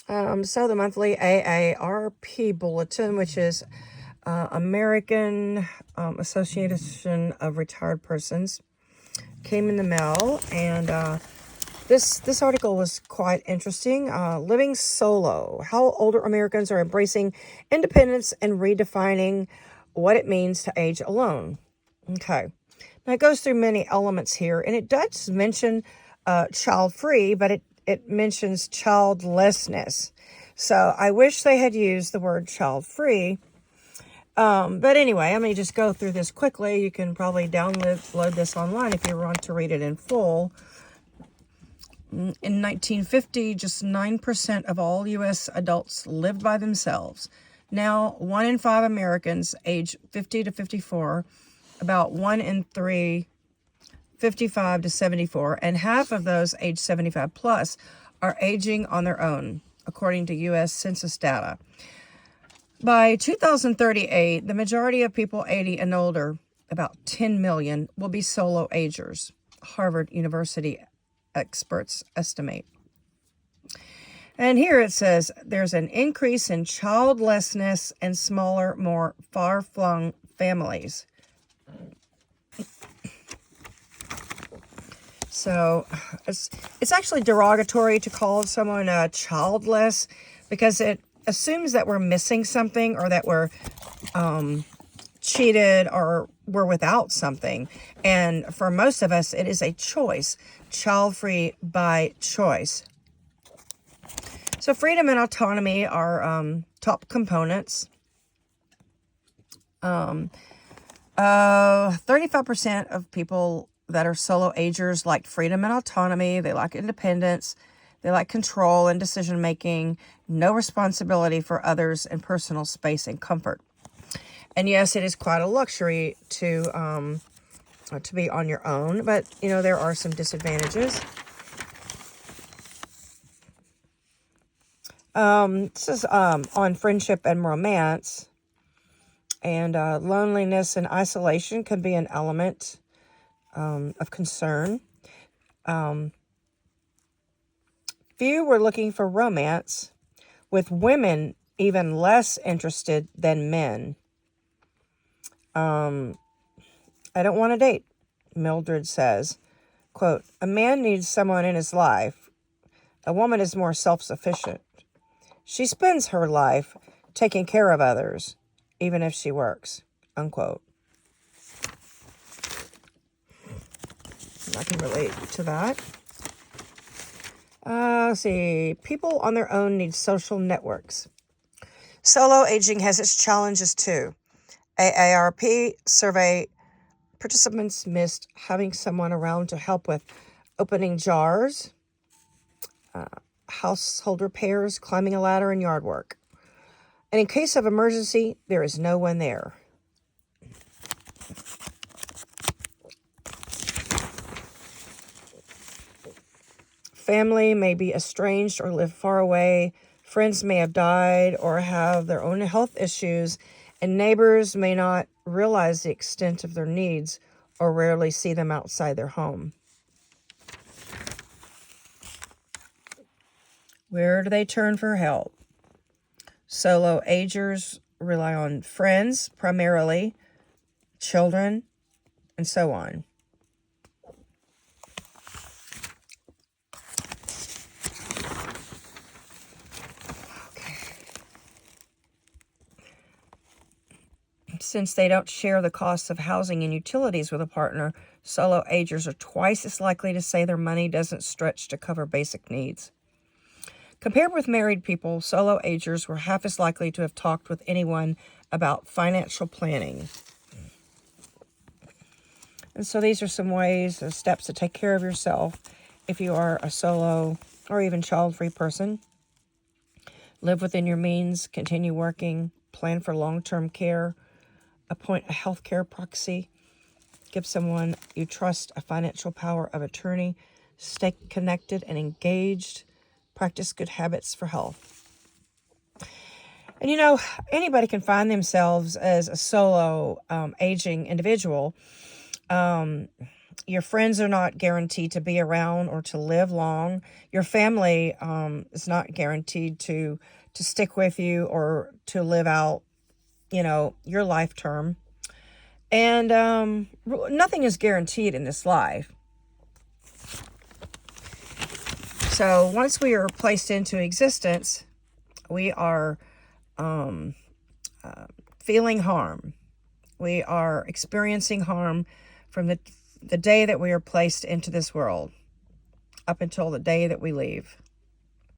So the monthly AARP Bulletin, which is American Association of Retired Persons, came in the mail, and this article was quite interesting. Living solo: how older Americans are embracing independence and redefining what it means to age alone. Okay, now it goes through many elements here, and it does mention child-free, but it mentions childlessness. So I wish they had used the word child-free. But anyway, I'm going to just go through this quickly. You can probably download this online if you want to read it in full. In 1950, just 9% of all U.S. adults lived by themselves. Now, 1 in 5 Americans age 50 to 54, about 1 in 3 55 to 74, and half of those age 75 plus are aging on their own, according to U.S. Census data. By 2038, the majority of people 80 and older, about 10 million, will be solo agers, Harvard University experts estimate. And here it says there's an increase in childlessness and smaller, more far-flung families. So it's actually derogatory to call someone childless, because it assumes that we're missing something, or that we're cheated, or we're without something. And for most of us, it is a choice. Child-free by choice. So freedom and autonomy are top components. 35% of people that are solo agers like freedom and autonomy. They like independence. They like control and decision making, no responsibility for others, and personal space and comfort. And yes, it is quite a luxury to be on your own, but there are some disadvantages. This is on friendship and romance, and loneliness and isolation can be an element of concern. Few were looking for romance, with women even less interested than men. I don't want to date, Mildred says. Quote, a man needs someone in his life. A woman is more self-sufficient. She spends her life taking care of others, even if she works. Unquote. I can relate to that. Let's see. People on their own need social networks. Solo aging has its challenges too. AARP survey participants missed having someone around to help with opening jars, household repairs, climbing a ladder, and yard work. And in case of emergency, there is no one there. Family may be estranged or live far away. Friends may have died or have their own health issues, and neighbors may not realize the extent of their needs or rarely see them outside their home. Where do they turn for help? Solo agers rely on friends, primarily, children, and so on. Since they don't share the costs of housing and utilities with a partner, solo agers are twice as likely to say their money doesn't stretch to cover basic needs. Compared with married people, solo agers were half as likely to have talked with anyone about financial planning. And so these are some ways, steps to take care of yourself if you are a solo or even child-free person. Live within your means, continue working, plan for long-term care, appoint a healthcare proxy, give someone you trust a financial power of attorney, stay connected and engaged, practice good habits for health. And anybody can find themselves as a solo aging individual. Your friends are not guaranteed to be around or to live long. Your family is not guaranteed to stick with you or to live out, your life term. And nothing is guaranteed in this life. So once we are placed into existence, we are feeling harm. We are experiencing harm from the day that we are placed into this world up until the day that we leave.